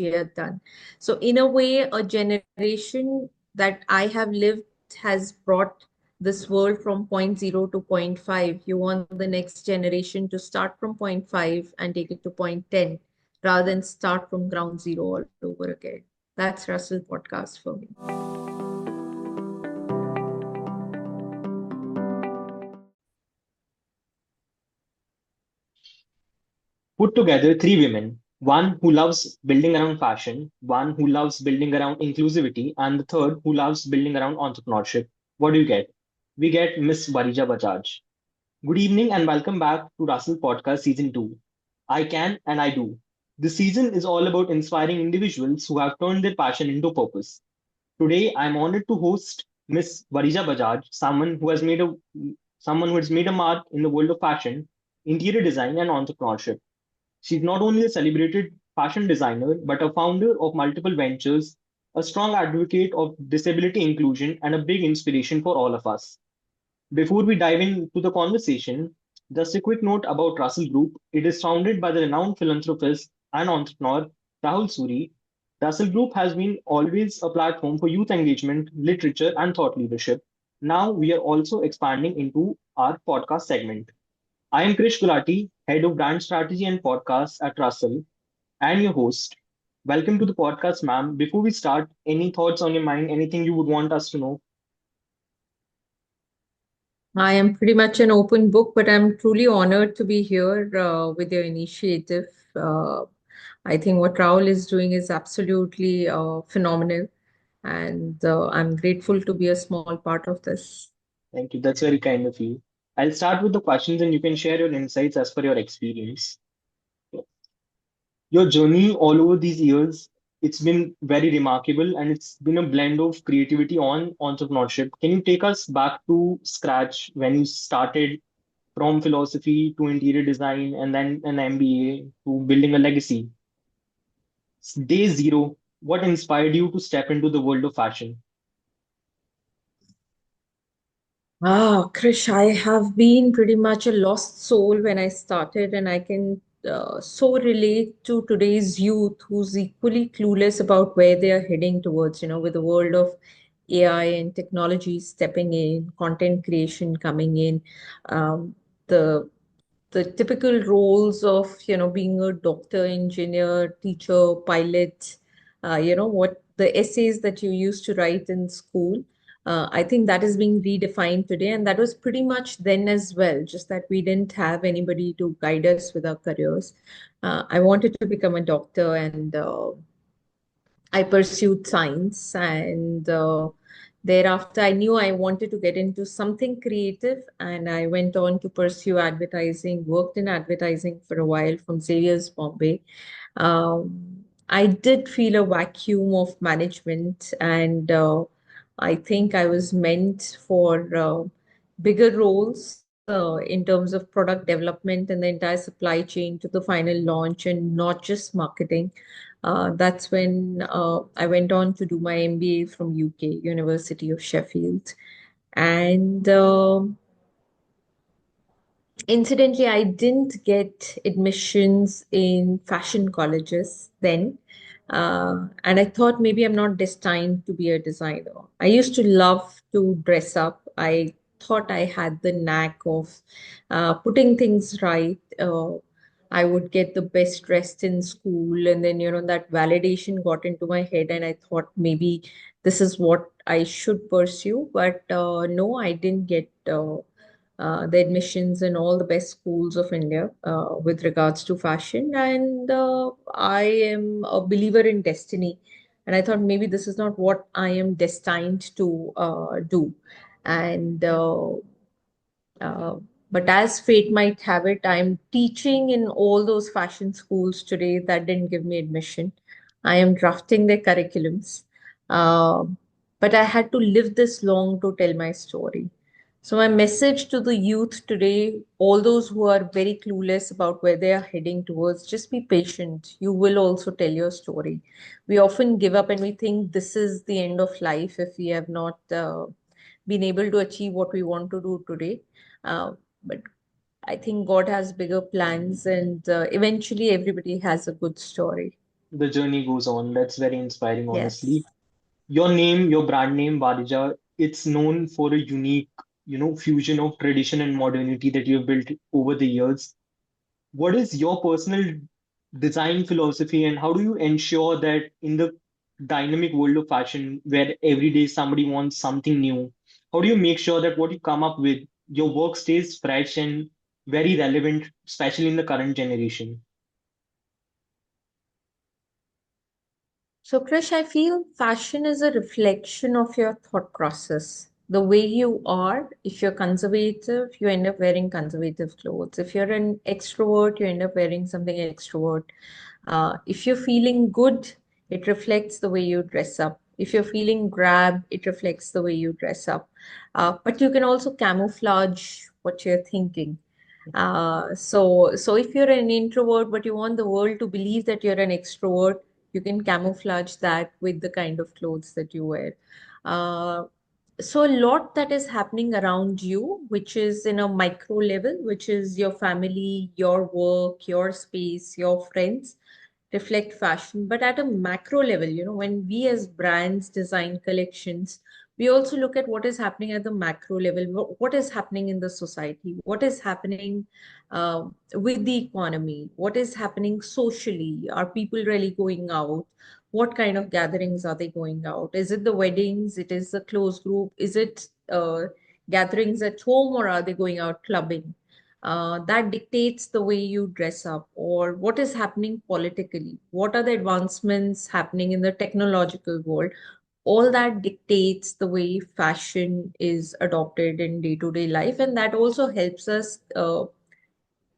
she had done. So in a way, a generation that I have lived has brought this world from point zero to point 0.5. You want the next generation to start from point 0.5 and take it to point 10 rather than start from ground zero all over again. That's Russell Podcast for me. Put together three women, one who loves building around fashion, one who loves building around inclusivity, and the third who loves building around entrepreneurship. What do you get? We get Miss Varija Bajaj. Good evening and welcome back to Russell Podcast Season 2. I can and I do. This season is all about inspiring individuals who have turned their passion into purpose. Today, I'm honored to host Miss Varija Bajaj, someone who has made a mark in the world of fashion, interior design, and entrepreneurship. She's not only a celebrated fashion designer, but a founder of multiple ventures, a strong advocate of disability inclusion, and a big inspiration for all of us. Before we dive into the conversation, just a quick note about Russell Group. It is founded by the renowned philanthropist and entrepreneur Rahul Suri. Russell Group has been always a platform for youth engagement, literature, and thought leadership. Now we are also expanding into our podcast segment. I am Krish Gulati, Head of Brand Strategy and Podcasts at Russell, and your host. Welcome to the podcast, ma'am. Before we start, any thoughts on your mind, anything you would want us to know? I am pretty much an open book, but I'm truly honored to be here with your initiative. Uh, I think what Raul is doing is absolutely phenomenal, and I'm grateful to be a small part of this. Thank you. That's very kind of you. I'll start with the questions and you can share your insights as per your experience. Your journey all over these years, it's been very remarkable and it's been a blend of creativity on entrepreneurship. Can you take us back to scratch when you started from philosophy to interior design and then an MBA to building a legacy? Day zero, what inspired you to step into the world of fashion? Krish, I have been pretty much a lost soul when I started, and I can so relate to today's youth who's equally clueless about where they are heading towards, with the world of AI and technology stepping in, content creation coming in, um, the the typical roles of, being a doctor, engineer, teacher, pilot, what the essays that you used to write in school. I think that is being redefined today, and that was pretty much then as well, just that we didn't have anybody to guide us with our careers. I wanted to become a doctor, and I pursued science, and thereafter I knew I wanted to get into something creative, and I went on to pursue advertising, worked in advertising for a while from Xavier's Bombay. I did feel a vacuum of management, and I think I was meant for bigger roles in terms of product development and the entire supply chain to the final launch, and not just marketing. That's when I went on to do my MBA from UK, University of Sheffield. And incidentally, I didn't get admissions in fashion colleges then. And I thought maybe I'm not destined to be a designer. I used to love to dress up. I thought I had the knack of putting things right. I would get the best dressed in school, and then, that validation got into my head, and I thought maybe this is what I should pursue. But no, I didn't get. The admissions in all the best schools of India with regards to fashion. And I am a believer in destiny. And I thought maybe this is not what I am destined to do. And uh, but as fate might have it, I'm teaching in all those fashion schools today that didn't give me admission. I am drafting their curriculums. Um but I had to live this long to tell my story. So, my message to the youth today, all those who are very clueless about where they are heading towards, just be patient. You will also tell your story. We often give up and we think this is the end of life if we have not been able to achieve what we want to do today. But I think God has bigger plans, and eventually everybody has a good story. The journey goes on. That's very inspiring, Yes. honestly. Your name, your brand name, Varija, it's known for a unique, fusion of tradition and modernity that you've built over the years. What is your personal design philosophy, and how do you ensure that in the dynamic world of fashion, where every day somebody wants something new, how do you make sure that what you come up with, your work stays fresh and very relevant, especially in the current generation? So, Krish, I feel fashion is a reflection of your thought process. The way you are, if you're conservative, you end up wearing conservative clothes. If you're an extrovert, you end up wearing something extrovert. If you're feeling good, it reflects the way you dress up. If you're feeling grab, it reflects the way you dress up. But you can also camouflage what you're thinking. So if you're an introvert, but you want the world to believe that you're an extrovert, you can camouflage that with the kind of clothes that you wear. Uh, so a lot that is happening around you, which is in a micro level, which is your family, your work, your space, your friends, reflect fashion. But at a macro level, when we as brands design collections, we also look at what is happening at the macro level. What is happening in the society? What is happening with the economy? What is happening socially? Are people really going out? What kind of gatherings are they going out? Is it the weddings? It is the close group? Is it gatherings at home, or are they going out clubbing? That dictates the way you dress up, or what is happening politically. What are the advancements happening in the technological world? All that dictates the way fashion is adopted in day-to-day life, and that also helps us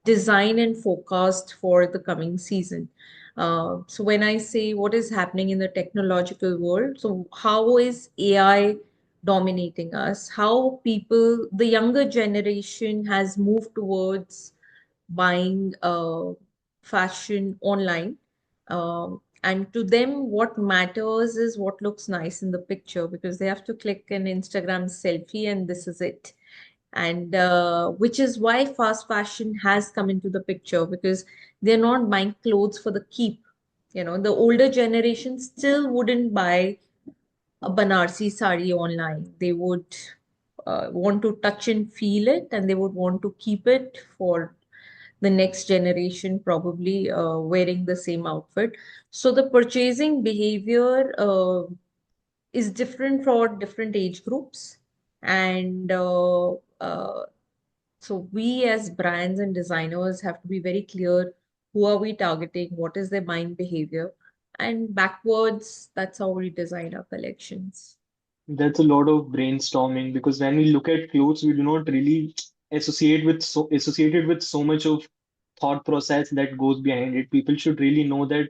design and forecast for the coming season. So when I say what is happening in the technological world, so how is AI dominating us? How people, the younger generation has moved towards buying fashion online. And to them, what matters is what looks nice in the picture, because they have to click an Instagram selfie and this is it. And which is why fast fashion has come into the picture, because they're not buying clothes for the keep. The older generation still wouldn't buy a Banarsi sari online. They would want to touch and feel it, and they would want to keep it for the next generation, probably wearing the same outfit. So the purchasing behavior is different for different age groups. And so we as brands and designers have to be very clear, who are we targeting, what is their buying behavior, and backwards, that's how we design our collections. That's a lot of brainstorming because when we look at clothes, we do not really associated with so much of thought process that goes behind it. People should really know that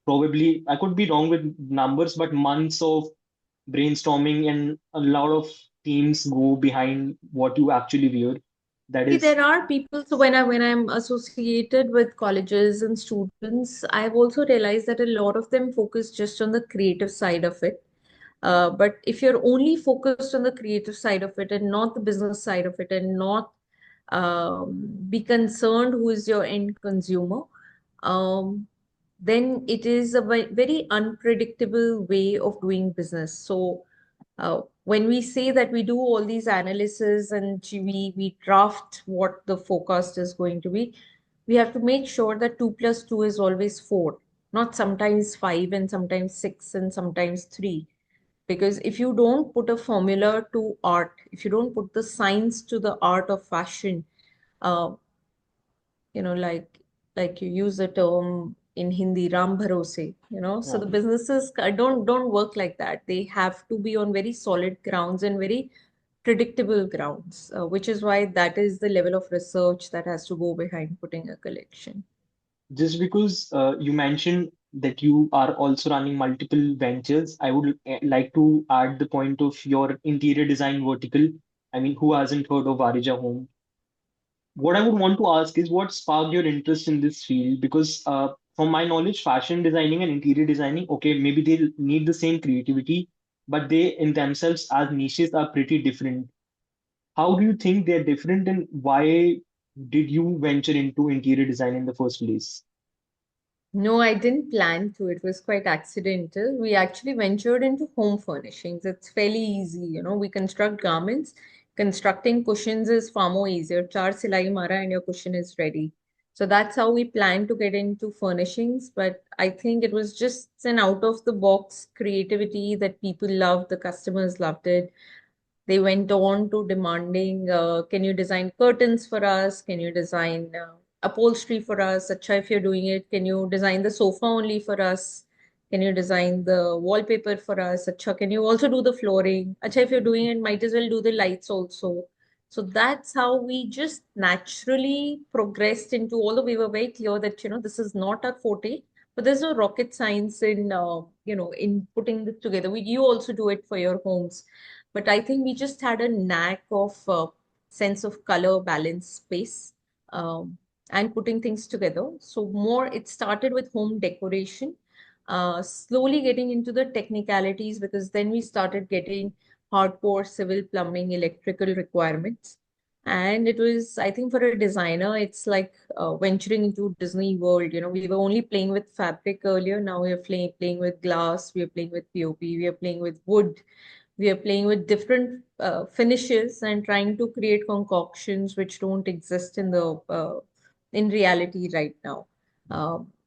probably I could be wrong with numbers, but months of brainstorming and a lot of teams go behind what you actually wear. That See, is, there are people. So when I'm associated with colleges and students, I've also realized that a lot of them focus just on the creative side of it. But if you're only focused on the creative side of it and not the business side of it, and not be concerned who is your end consumer, um, then it is a very unpredictable way of doing business. So when we say that we do all these analysis and we draft what the forecast is going to be, we have to make sure that 2 plus 2 is always 4, not sometimes 5 and sometimes 6 and sometimes 3. Because if you don't put a formula to art, if you don't put the science to the art of fashion, uh, like you use the term in Hindi, Ram Bharose, so yeah. the businesses don't work like that. They have to be on very solid grounds and very predictable grounds, which is why that is the level of research that has to go behind putting a collection. Just because you mentioned that you are also running multiple ventures, I would like to add the point of your interior design vertical. I mean, who hasn't heard of Varija Home? What I would want to ask is what sparked your interest in this field? Because from my knowledge, fashion designing and interior designing, okay, maybe they need the same creativity, but they in themselves as niches are pretty different. How do you think they're different, and why did you venture into interior design in the first place? No, I didn't plan to. It was quite accidental. We actually ventured into home furnishings. It's fairly easy, we construct garments. Constructing cushions is far more easier. Char silai mara and your cushion is ready. So that's how we planned to get into furnishings. But I think it was just an out of the box creativity that people loved. The customers loved it. They went on to demanding, can you design curtains for us? Can you design upholstery for us? Acha, if you're doing it, can you design the sofa only for us? Can you design the wallpaper for us? Acha, can you also do the flooring? Acha, if you're doing it, might as well do the lights also. So that's how we just naturally progressed into, although we were very clear that, this is not our forte, but there's no rocket science in, in putting this together. You also do it for your homes, but I think we just had a knack of sense of color, balance, space, and putting things together. So more, it started with home decoration, slowly getting into the technicalities, because then we started getting hardcore civil plumbing, electrical requirements. And it was, I think, for a designer, it's like venturing into Disney World. We were only playing with fabric earlier. Now we are playing with glass, we are playing with POP, we are playing with wood, we are playing with different finishes and trying to create concoctions which don't exist in reality right now.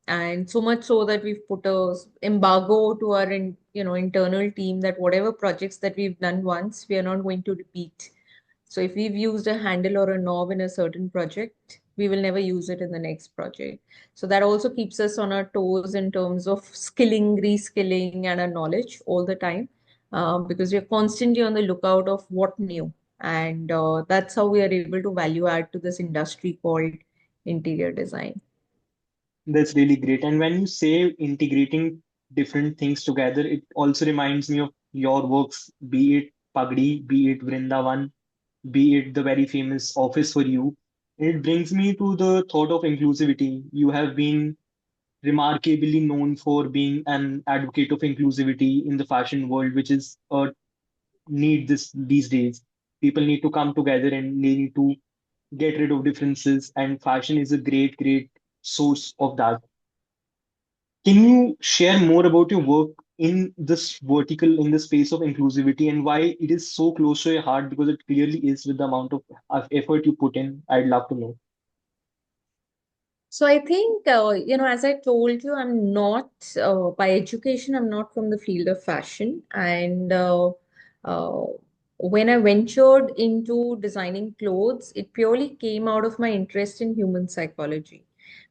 And so much so that we've put a embargo to our internal team that whatever projects that we've done once, we are not going to repeat. So if we've used a handle or a knob in a certain project, we will never use it in the next project. So that also keeps us on our toes in terms of skilling, reskilling, and our knowledge all the time, because we're constantly on the lookout of what new. And that's how we are able to value add to this industry called interior design. That's really great. And when you say integrating different things together, it also reminds me of your works, be it Pagdi, be it Vrindavan, be it the very famous Office for You. It brings me to the thought of inclusivity. You have been remarkably known for being an advocate of inclusivity in the fashion world, which is a need these days. People need to come together and they need to get rid of differences, and fashion is a great source of that. Can you share more about your work in this vertical, in the space of inclusivity, and why it is so close to your heart? Because it clearly is with the amount of effort you put in. I'd love to know. So I think, as I told you, I'm not, by education, I'm not from the field of fashion. And uh, when I ventured into designing clothes, it purely came out of my interest in human psychology,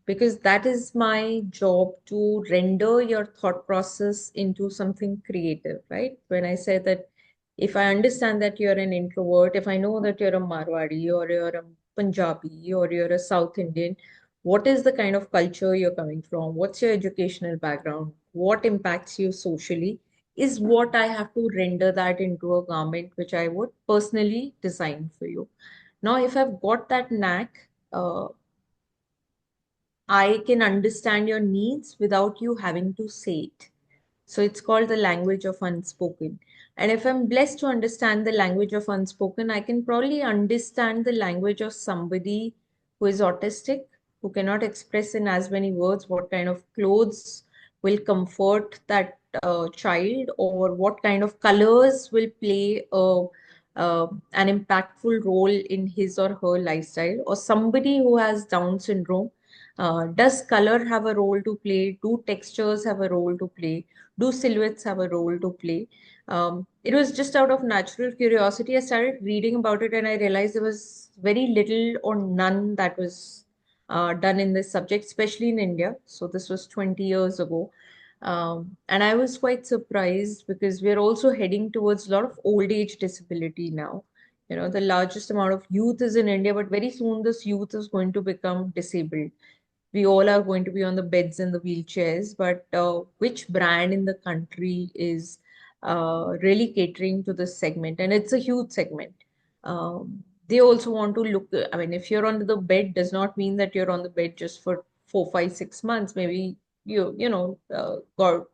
because that is my job, to render your thought process into something creative, right? When I say that, if I understand that you're an introvert, if I know that you're a Marwadi or you're a Punjabi or you're a South Indian, what is the kind of culture you're coming from, what's your educational background, what impacts you socially, is what I have to render that into a garment which I would personally design for you. Now if I've got that knack, I can understand your needs without you having to say it. So it's called the language of unspoken. And if I'm blessed to understand the language of unspoken, I can probably understand the language of somebody who is autistic, who cannot express in as many words what kind of clothes will comfort that child, or what kind of colors will play an impactful role in his or her lifestyle, or somebody who has Down syndrome. Does color have a role to play? Do textures have a role to play? Do silhouettes have a role to play? It was just out of natural curiosity. I started reading about it and I realized there was very little or none that was done in this subject, especially in India. So this was 20 years ago. And I was quite surprised because we're also heading towards a lot of old age disability now. The largest amount of youth is in India, but very soon this youth is going to become disabled. We all are going to be on the beds and the wheelchairs, but which brand in the country is really catering to this segment? And it's a huge segment. They also want to look, I mean, if you're on the bed, does not mean that you're on the bed just for 4, 5, 6 months. Maybe God,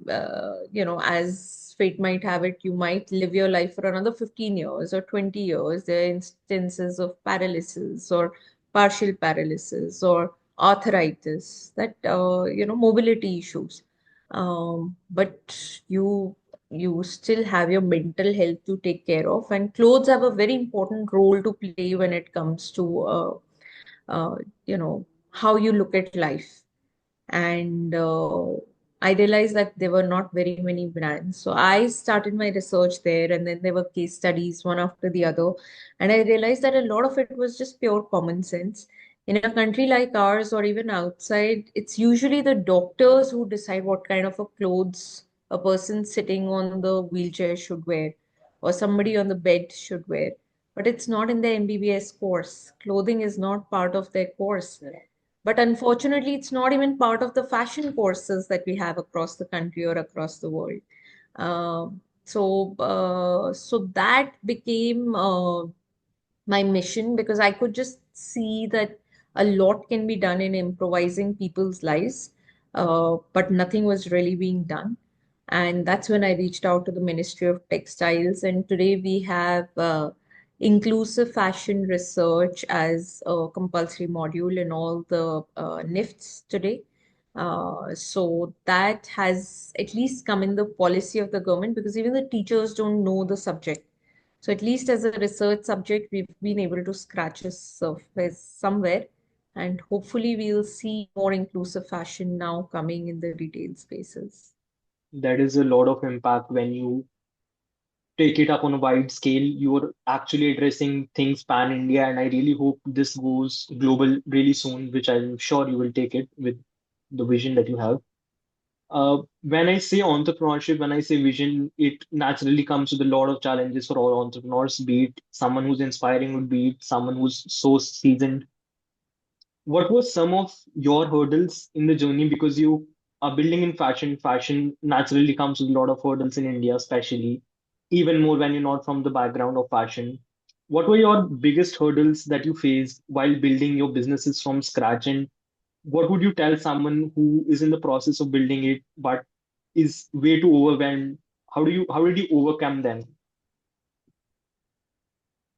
as fate might have it, you might live your life for another 15 years or 20 years. There are instances of paralysis or partial paralysis or arthritis, that mobility issues. But you still have your mental health to take care of, and clothes have a very important role to play when it comes to uh, how you look at life. And I realized that there were not very many brands. So I started my research there, and then there were case studies one after the other. And I realized that a lot of it was just pure common sense. In a country like ours, or even outside, it's usually the doctors who decide what kind of a clothes a person sitting on the wheelchair should wear, or somebody on the bed should wear. But it's not in the MBBS course. Clothing is not part of their course. But unfortunately, it's not even part of the fashion courses that we have across the country or across the world. So that became my mission, because I could just see that a lot can be done in improvising people's lives, but nothing was really being done. And that's when I reached out to the Ministry of Textiles. And today we have inclusive fashion research as a compulsory module in all the NIFTs today. So that has at least come in the policy of the government, because even the teachers don't know the subject. So at least as a research subject, we've been able to scratch a surface somewhere, and hopefully we'll see more inclusive fashion now coming in the retail spaces. That is a lot of impact when you take it up on a wide scale. You're actually addressing things pan India, and I really hope this goes global really soon, which I'm sure you will take it with the vision that you have. When I say entrepreneurship, when I say vision, it naturally comes with a lot of challenges for all entrepreneurs, be it someone who's inspiring, would be it someone who's so seasoned. What were some of your hurdles in the journey? Because you are building in fashion. Fashion naturally comes with a lot of hurdles in India, especially even more when you're not from the background of fashion. What were your biggest hurdles that you faced while building your businesses from scratch? And what would you tell someone who is in the process of building it but is way too overwhelmed? How did you overcome them?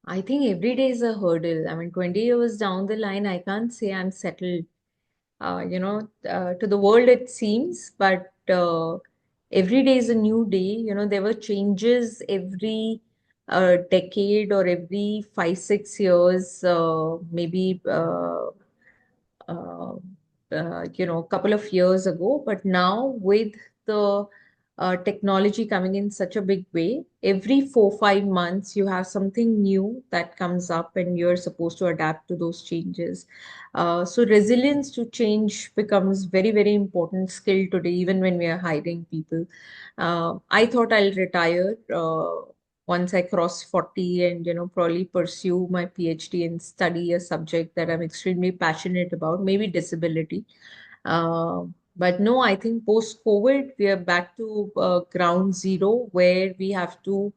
I think every day is a hurdle. I mean, 20 years down the line, I can't say I'm settled. To the world it seems, but every day is a new day. There were changes every decade, or every 5, 6 years, maybe uh, a couple of years ago. But now, with the technology coming in such a big way, every 4, 5 months, you have something new that comes up, and you're supposed to adapt to those changes. So resilience to change becomes very, very important skill today, even when we are hiring people. I thought I'll retire once I cross 40, and probably pursue my PhD and study a subject that I'm extremely passionate about, maybe disability. Uh, but no, I think post COVID, we are back to ground zero, where we have to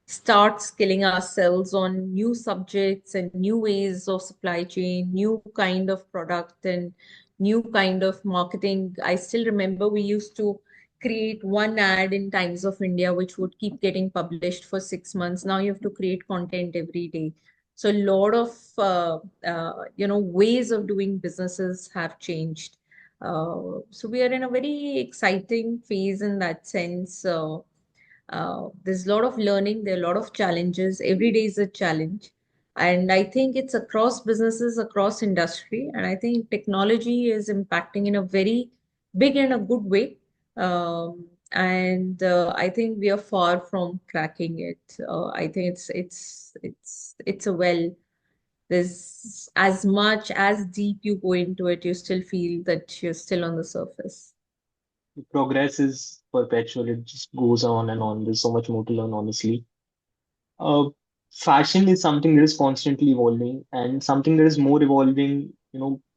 start skilling ourselves on new subjects and new ways of supply chain, new kind of product, and new kind of marketing. I still remember we used to create one ad in Times of India, which would keep getting published for 6 months. Now you have to create content every day. So a lot of ways of doing businesses have changed. So we are in a very exciting phase in that sense. There's a lot of learning, there are a lot of challenges. Every day is a challenge. And I think it's across businesses, across industry. And I think technology is impacting in a very big and a good way. And I think we are far from cracking it. I think it's a well. There's as much as deep you go into it, you still feel that you're still on the surface. Progress is perpetual, it just goes on and on. There's so much more to learn, honestly. uh, Fashion is something that is constantly evolving and something that is more evolving,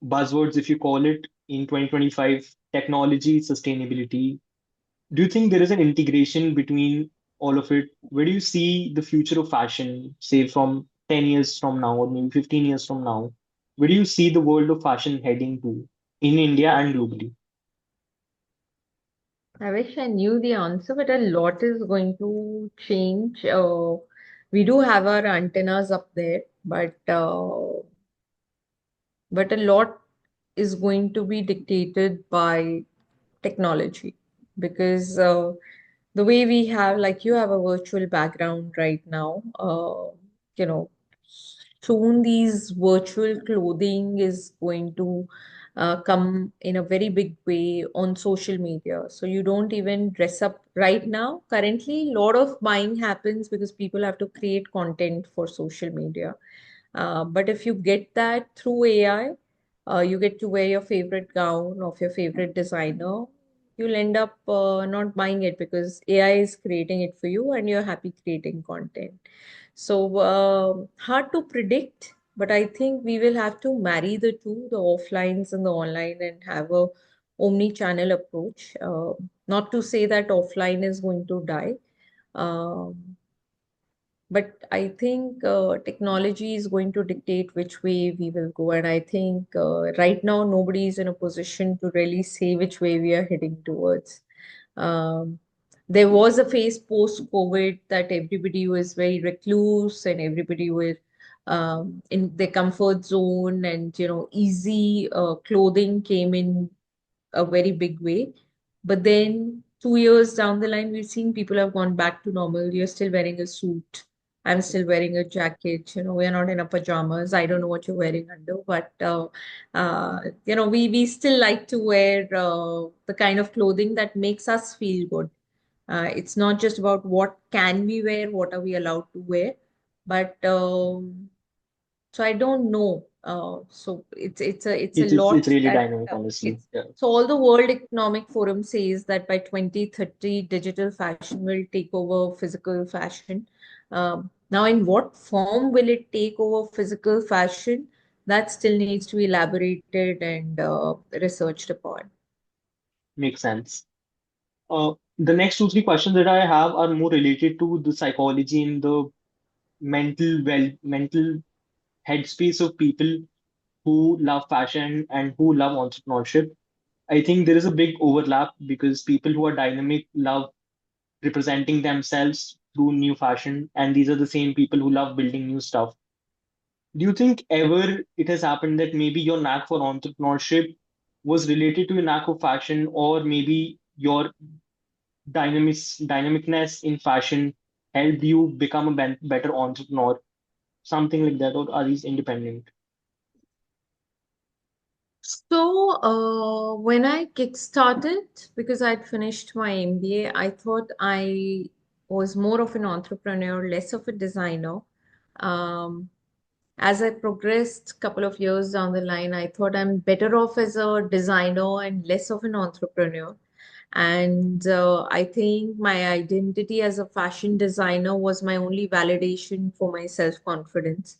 buzzwords, if you call it, in 2025: technology, sustainability. Do you think there is an integration between all of it? Where do you see the future of fashion, say from 10 years from now or maybe 15 years from now? Where do you see the world of fashion heading to in India and globally? I wish I knew the answer, but a lot is going to change. We do have our antennas up there, but a lot is going to be dictated by technology because the way we have, like you have a virtual background right now, you know, soon these virtual clothing is going to come in a very big way on social media. So you don't even dress up right now. Currently, a lot of buying happens because people have to create content for social media. But if you get that through AI, you get to wear your favorite gown of your favorite designer. You'll end up not buying it because AI is creating it for you and you're happy creating content. So hard to predict, but I think we will have to marry the two, the offlines and the online, and have a omni-channel approach. Not to say that offline is going to die. Um, but I think technology is going to dictate which way we will go. And I think right now, nobody is in a position to really say which way we are heading towards. Um, there was a phase post-COVID that everybody was very recluse and everybody were in their comfort zone, and easy clothing came in a very big way. But then 2 years down the line, we've seen people have gone back to normal. You're still wearing a suit. I'm still wearing a jacket. We're not in our pajamas. I don't know what you're wearing under, but we still like to wear the kind of clothing that makes us feel good. It's not just about what can we wear, what are we allowed to wear, but so I don't know. So it's a It's lot really that dynamic, honestly. it's Yeah, so all the World Economic Forum says that by 2030 digital fashion will take over physical fashion. Now, in what form will it take over physical fashion? That still needs to be elaborated and researched upon. makes sense. The next two, three questions that I have are more related to the psychology and the mental headspace of people who love fashion and who love entrepreneurship. I think there is a big overlap because people who are dynamic love representing themselves through new fashion, and these are the same people who love building new stuff. Do you think ever it has happened that maybe your knack for entrepreneurship was related to your knack of fashion, or maybe your dynamicness in fashion helped you become a better entrepreneur, something like that, or are these independent? So, when I kickstarted, because I'd finished my MBA, I thought I was more of an entrepreneur, less of a designer. Um, as I progressed couple of years down the line, I thought I'm better off as a designer and less of an entrepreneur. And I think my identity as a fashion designer was my only validation for my self-confidence.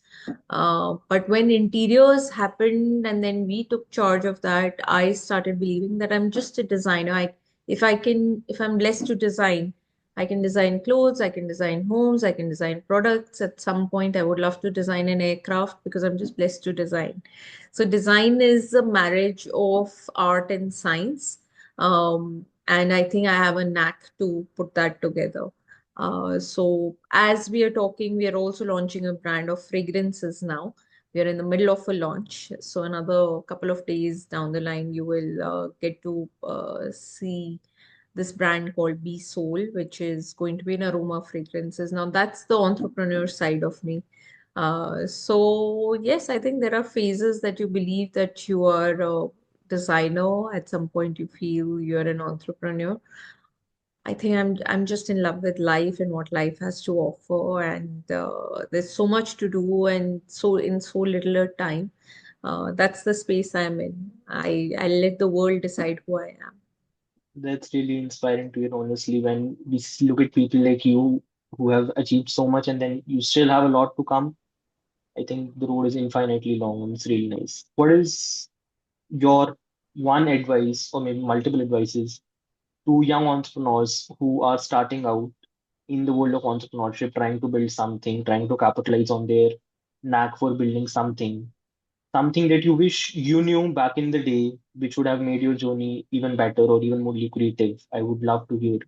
But when interiors happened and then we took charge of that, I started believing that I'm just a designer. If I'm blessed to design, I can design clothes, I can design homes, I can design products. At some point, I would love to design an aircraft because I'm just blessed to design. So design is a marriage of art and science. And I think I have a knack to put that together. So as we are talking, we are also launching a brand of fragrances now. We are in the middle of a launch. So another couple of days down the line, you will get to see this brand called Be Soul, which is going to be an aroma fragrances. Now that's the entrepreneur side of me. So yes, I think there are phases that you believe that you are a designer. At some point, you feel you're an entrepreneur. I think I'm just in love with life and what life has to offer, and there's so much to do, and so in so little a time. That's the space I'm in. I let the world decide who I am. That's really inspiring to hear, honestly, when we look at people like you who have achieved so much and then you still have a lot to come. I think the road is infinitely long and it's really nice. What is your one advice, or maybe multiple advices, to young entrepreneurs who are starting out in the world of entrepreneurship, trying to build something, trying to capitalize on their knack for building something that you wish you knew back in the day, which would have made your journey even better or even more lucrative? I would love to hear.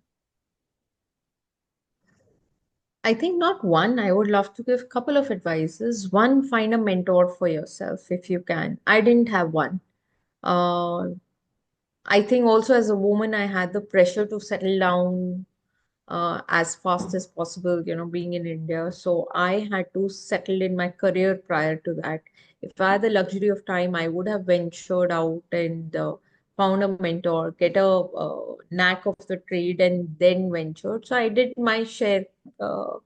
I think not one. I would love to give a couple of advices. One, find a mentor for yourself if you can. I didn't have one. Uh, I think also as a woman, I had the pressure to settle down as fast as possible, being in India. So I had to settle in my career prior to that. If I had the luxury of time, I would have ventured out and found a mentor, get a knack of the trade, and then ventured. So I did my share, uh,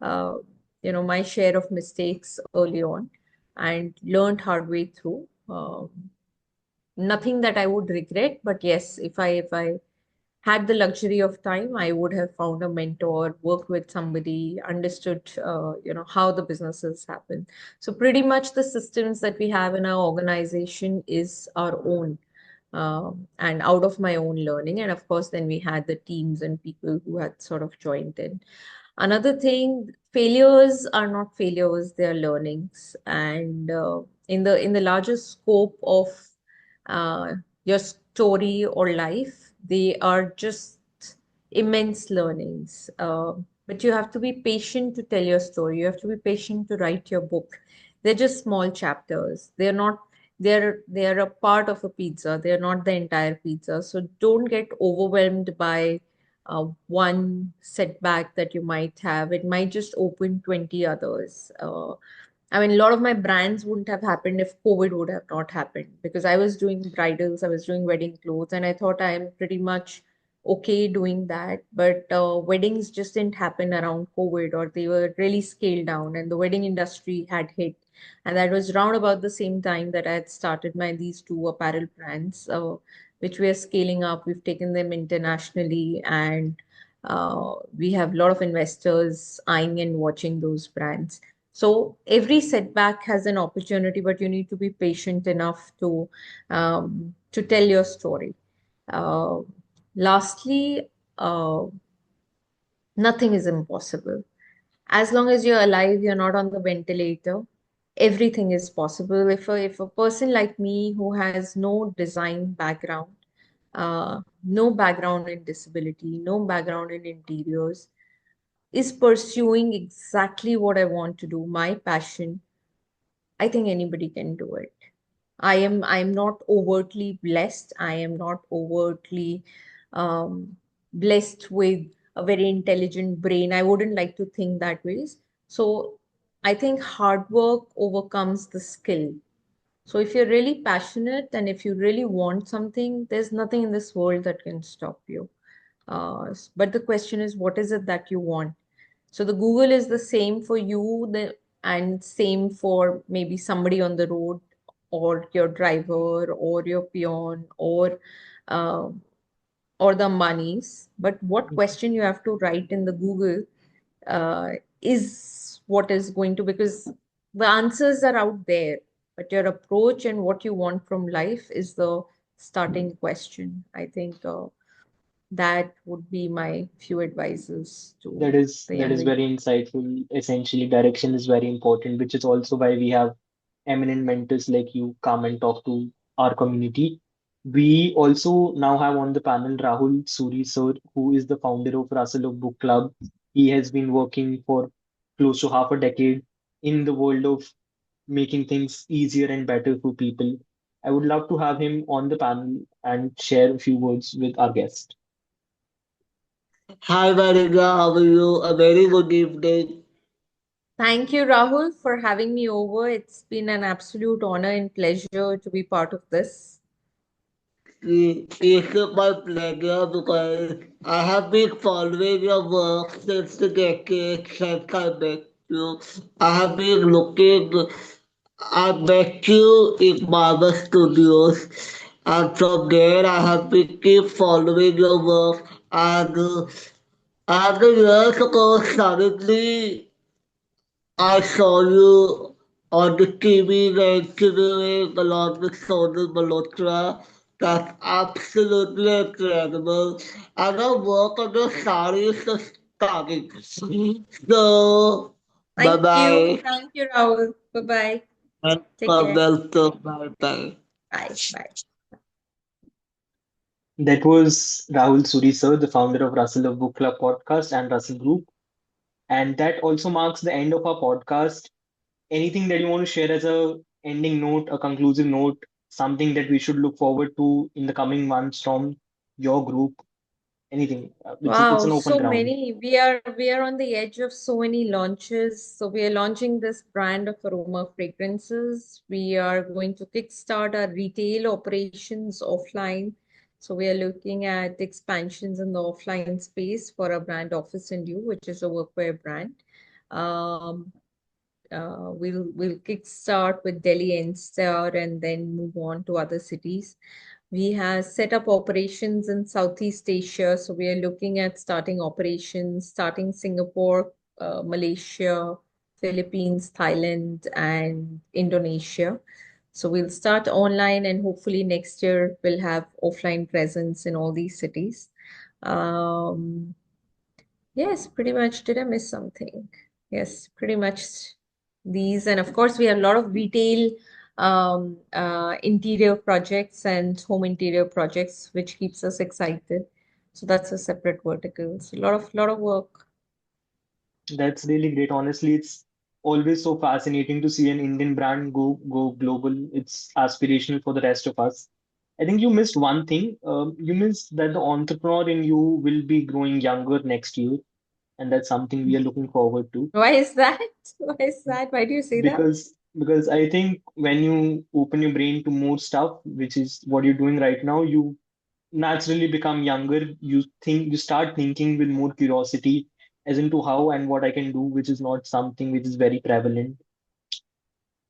uh, my share of mistakes early on, and learned hard way through. Nothing that I would regret, but yes, if I had the luxury of time, I would have found a mentor, worked with somebody, understood, how the businesses happen. So pretty much the systems that we have in our organization is our own, and out of my own learning. And of course, then we had the teams and people who had sort of joined in. Another thing, failures are not failures; they are learnings. And in the larger scope of uh, your story or life, they are just immense learnings. But you have to be patient to tell your story. You have to be patient to write your book. They're just small chapters. They're not. They're a part of a pizza. They're not the entire pizza. So don't get overwhelmed by one setback that you might have. It might just open 20 others. I mean, a lot of my brands wouldn't have happened if COVID would have not happened, because I was doing bridals, I was doing wedding clothes, and I thought I am pretty much okay doing that. But weddings just didn't happen around COVID, or they were really scaled down, and the wedding industry had hit. And that was round about the same time that I had started my these two apparel brands, which we are scaling up. We've taken them internationally, and we have a lot of investors eyeing and watching those brands. So every setback has an opportunity, but you need to be patient enough to tell your story. Uh, Lastly, nothing is impossible. As long as you're alive, you're not on the ventilator. Everything is possible. If a person like me who has no design background, no background in disability, no background in interiors, is pursuing exactly what I want to do, my passion, I think anybody can do it. I'm not overtly blessed. I am not overtly blessed with a very intelligent brain. I wouldn't like to think that ways. So I think hard work overcomes the skill. So if you're really passionate and if you really want something, there's nothing in this world that can stop you. But the question is, what is it that you want? So the Google is the same for you, and same for maybe somebody on the road, or your driver, or your peon, uh, or the monies. But what question you have to write in the Google uh, is what is going to, because the answers are out there, but your approach and what you want from life is the starting question. I think that would be my few advices to the That is younger very youth. insightful. Essentially, direction is very important, which is also why we have eminent mentors like you come and talk to our community. We also now have on the panel Rahul Suri sir, who is the founder of Russell Book Club. He has been working for close to half a decade in the world of making things easier and better for people. I would love to have him on the panel and share a few words with our guest. Hi Varija, how are you? A very good evening. Thank you, Rahul, for having me over. It's been an absolute honor and pleasure to be part of this. It's my pleasure because I have been following your work since the decade since I met you. I have been looking, I met you in Mama Studios, and from there I have been keep following your work. And years ago, suddenly I saw you on the TV interviewing along with Sonal Malhotra. That's absolutely incredible. And the work on the sari is just stunning. So, bye Thank you. bye. Thank you, Rahul. Bye bye. Take Welcome, care. welcome, bye bye. Bye. Bye. That was Rahul Suri sir, the founder of Russell Book Club podcast and Russell Group. And that also marks the end of our podcast. Anything that you want to share as a ending note, a conclusive note? something that we should look forward to in the coming months from your group? Anything? It's Wow, an open so ground. many. We are on the edge of so many launches. So we are launching this brand of aroma fragrances. We are going to kickstart our retail operations offline. So we are looking at expansions in the offline space for our brand Office and You, which is a workwear brand. Um, we'll kickstart with Delhi NCR and then move on to other cities. We have set up operations in Southeast Asia, so we are looking at starting operations, starting Singapore, Malaysia, Philippines, Thailand, and Indonesia. So we'll start online, and hopefully next year we'll have offline presence in all these cities. Um, Yes, pretty much. Did I miss something? Yes, pretty much these. And of course, we have a lot of retail interior projects and home interior projects, which keeps us excited. So that's a separate vertical. So a lot of work. That's really great. Honestly, it's always so fascinating to see an Indian brand go global. It's aspirational for the rest of us. I think you missed one thing. You missed that the entrepreneur in you will be growing younger next year, and that's something we are looking forward to. Why is that? Why is that? Why do you say that? Because I think when you open your brain to more stuff, which is what you're doing right now, you naturally become younger. You start thinking with more curiosity as into how and what I can do, which is not something which is very prevalent.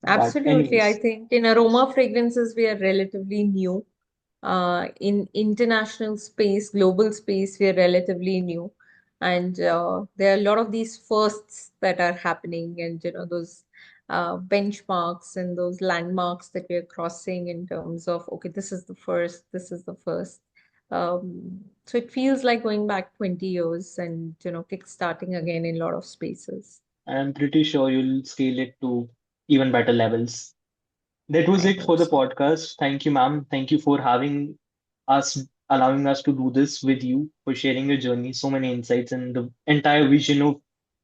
But Absolutely. I anyways, think in aroma fragrances, we are relatively new. In international space, global space, we are relatively new. And there are a lot of these firsts that are happening, and those benchmarks and those landmarks that we are crossing in terms of, okay, this is the first, this is the first. So it feels like going back 20 years and kickstarting again in a lot of spaces. I'm pretty sure you'll scale it to even better levels. That was I it for hope the so. podcast. Thank you, ma'am. Thank you for having us, allowing us to do this with you, for sharing your journey, so many insights, and the entire vision of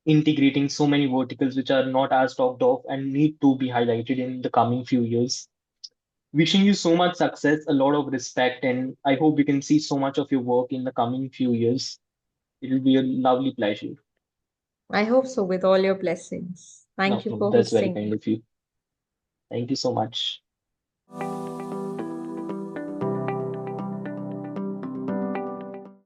integrating so many verticals which are not as talked of and need to be highlighted in the coming few years. Wishing you so much success, a lot of respect, and I hope we can see so much of your work in the coming few years. It will be a lovely pleasure. I hope so, with all your blessings. Thank No, you no, for that's very hosting kind me. of you. Thank you so much.